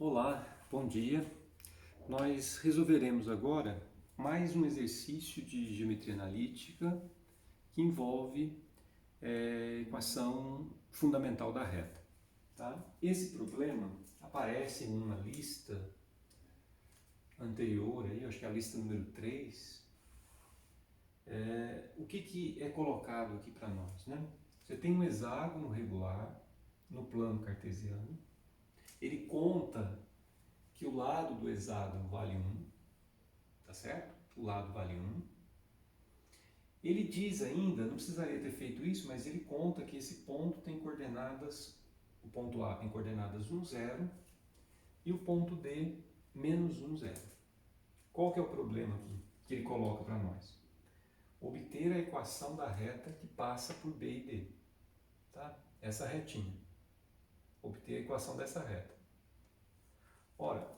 Olá, bom dia. Nós resolveremos agora mais um exercício de geometria analítica que envolve equação fundamental da reta. Tá? Esse problema aparece em uma lista anterior, aí, acho que é a lista número 3. O que é colocado aqui para nós? Né? Você tem um hexágono regular no plano cartesiano, ele conta que o lado do hexágono vale 1, tá certo? O lado vale 1. Ele diz ainda, não precisaria ter feito isso, mas ele conta que esse ponto tem coordenadas, o ponto A tem coordenadas 1, 0 e o ponto D, menos 1, 0. Qual que é o problema aqui que ele coloca para nós? Obter a equação da reta que passa por B e D. Tá? Essa retinha. Obter a equação dessa reta. Ora,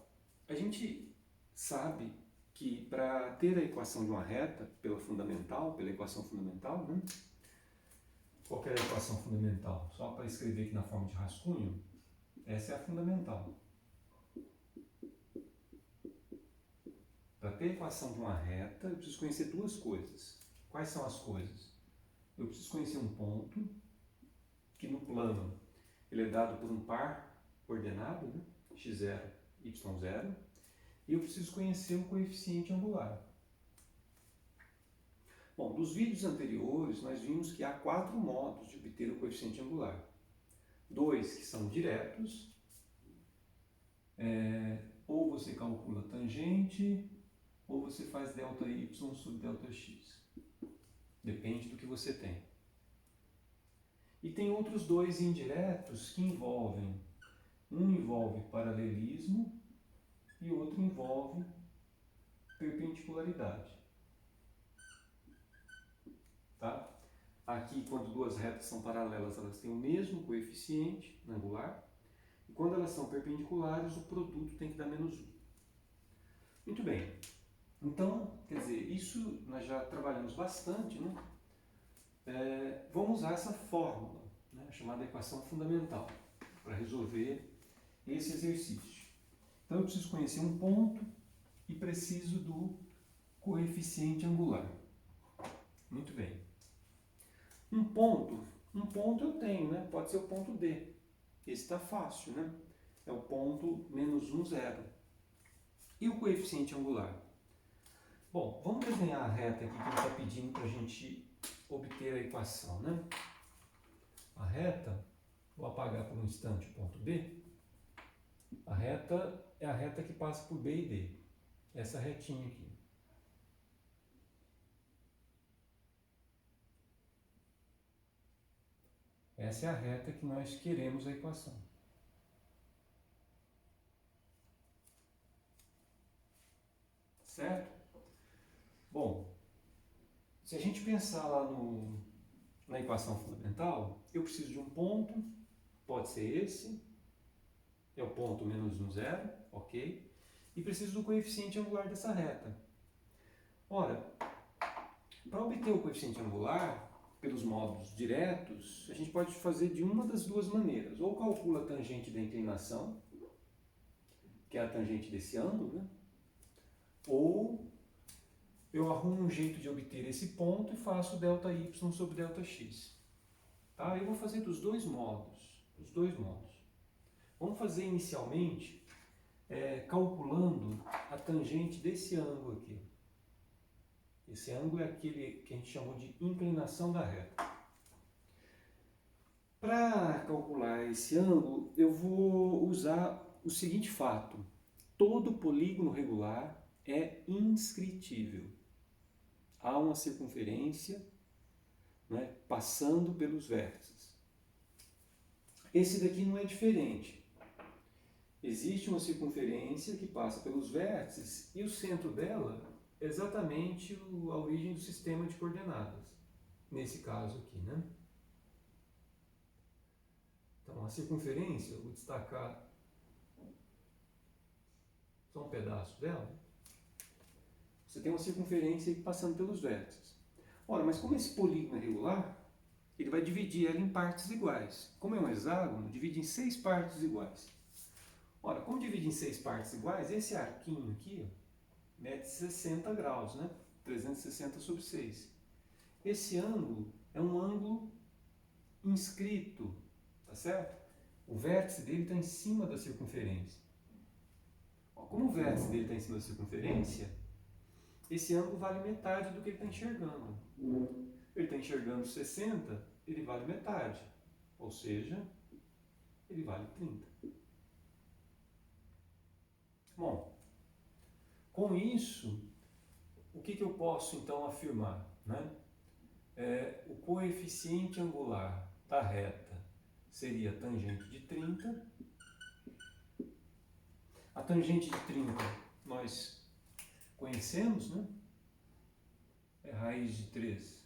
a gente sabe que para ter a equação de uma reta pela equação fundamental, né? Qual que é a equação fundamental? Só para escrever aqui na forma de rascunho, essa é a fundamental. Para ter a equação de uma reta, eu preciso conhecer duas coisas. Quais são as coisas? Eu preciso conhecer um ponto, que no plano ele é dado por um par coordenado, né? x0, y0, e eu preciso conhecer o coeficiente angular. Bom, dos vídeos anteriores, nós vimos que há 4 modos de obter o coeficiente angular. 2 que são diretos, ou você calcula tangente, ou você faz ΔY sobre ΔX. Depende do que você tem. E tem outros 2 indiretos que envolvem, um envolve paralelismo e o outro envolve perpendicularidade. Tá? Aqui, quando duas retas são paralelas, elas têm o mesmo coeficiente angular. E quando elas são perpendiculares, o produto tem que dar menos 1. Muito bem. Então, quer dizer, isso nós já trabalhamos bastante, né? Vamos usar essa fórmula, né, chamada equação fundamental, para resolver esse exercício. Então, eu preciso conhecer um ponto e preciso do coeficiente angular. Muito bem. Um ponto eu tenho, né? Pode ser o ponto D. Esse está fácil, né? É o ponto menos 1, 0. E o coeficiente angular? Bom, vamos desenhar a reta aqui que ele está pedindo para a gente obter a equação, né? A reta, vou apagar por um instante o ponto B. A reta é a reta que passa por B e D. Essa retinha aqui. Essa é a reta que nós queremos a equação. Certo? Bom, se a gente pensar lá na equação fundamental, eu preciso de um ponto, pode ser esse, é o ponto menos 1, 0, ok? E preciso do coeficiente angular dessa reta. Ora, para obter o coeficiente angular, pelos modos diretos, a gente pode fazer de uma das duas maneiras. Ou calcula a tangente da inclinação, que é a tangente desse ângulo, né? Ou eu arrumo um jeito de obter esse ponto e faço ΔY sobre ΔX. Tá? Eu vou fazer dos dois modos. Vamos fazer inicialmente calculando a tangente desse ângulo aqui. Esse ângulo é aquele que a gente chamou de inclinação da reta. Para calcular esse ângulo, eu vou usar o seguinte fato. Todo polígono regular é inscritível. Há uma circunferência, né, passando pelos vértices. Esse daqui não é diferente. Existe uma circunferência que passa pelos vértices e o centro dela é exatamente a origem do sistema de coordenadas. Nesse caso aqui, né? Então, a circunferência, eu vou destacar só um pedaço dela. Você tem uma circunferência aqui passando pelos vértices. Ora, mas como esse polígono é regular, ele vai dividir ela em partes iguais. Como é um hexágono, divide em 6 partes iguais. Ora, como divide em 6 partes iguais, esse arquinho aqui ó, mede 60 graus, né? 360 sobre 6. Esse ângulo é um ângulo inscrito, tá certo? O vértice dele está em cima da circunferência. Ó, como o vértice dele está em cima da circunferência, esse ângulo vale metade do que ele está enxergando. Ele está enxergando 60, ele vale metade. Ou seja, ele vale 30. Bom, com isso, o que eu posso então afirmar, né? O coeficiente angular da reta seria a tangente de 30. A tangente de 30 nós conhecemos, né? É raiz de 3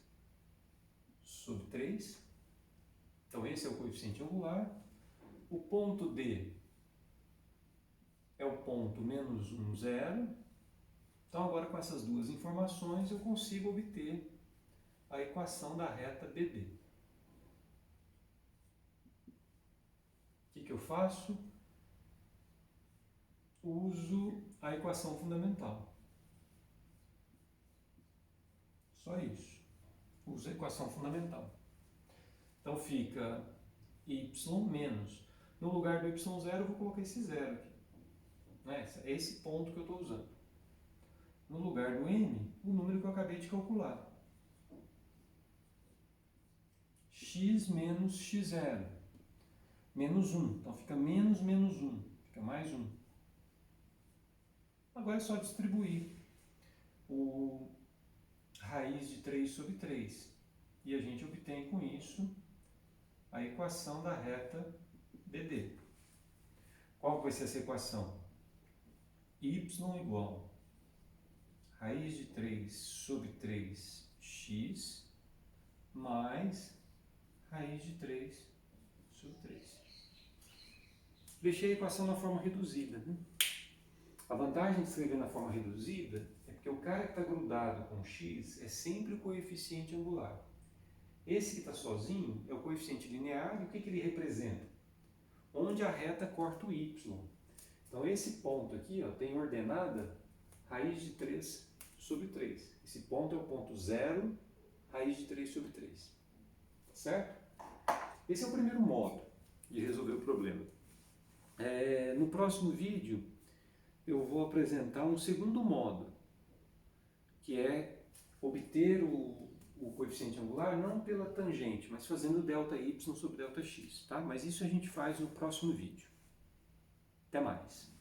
sobre 3. Então esse é o coeficiente angular. O ponto D é o ponto menos 1, 0. Então agora com essas duas informações eu consigo obter a equação da reta BD. O que eu faço? Uso a equação fundamental. Só isso. Uso a equação fundamental. Então fica y menos. No lugar do y0 eu vou colocar esse zero aqui. Né? É esse ponto que eu estou usando. No lugar do m, o número que eu acabei de calcular. X menos x0. Menos 1. Então fica menos 1. Fica mais 1. Agora é só distribuir o raiz de 3 sobre 3. E a gente obtém com isso a equação da reta BD. Qual vai ser essa equação? Y igual a raiz de 3 sobre 3x mais raiz de 3 sobre 3. Deixei a equação na forma reduzida. Né? A vantagem de escrever na forma reduzida é porque o cara que está grudado com x é sempre o coeficiente angular. Esse que está sozinho é o coeficiente linear e o que ele representa? Onde a reta corta o y. Então esse ponto aqui ó, tem ordenada raiz de 3 sobre 3. Esse ponto é o ponto 0, raiz de 3 sobre 3. Certo? Esse é o primeiro modo de resolver o problema. No próximo vídeo eu vou apresentar um segundo modo, que é obter o coeficiente angular não pela tangente, mas fazendo ΔY sobre ΔX, tá? Mas isso a gente faz no próximo vídeo. Até mais!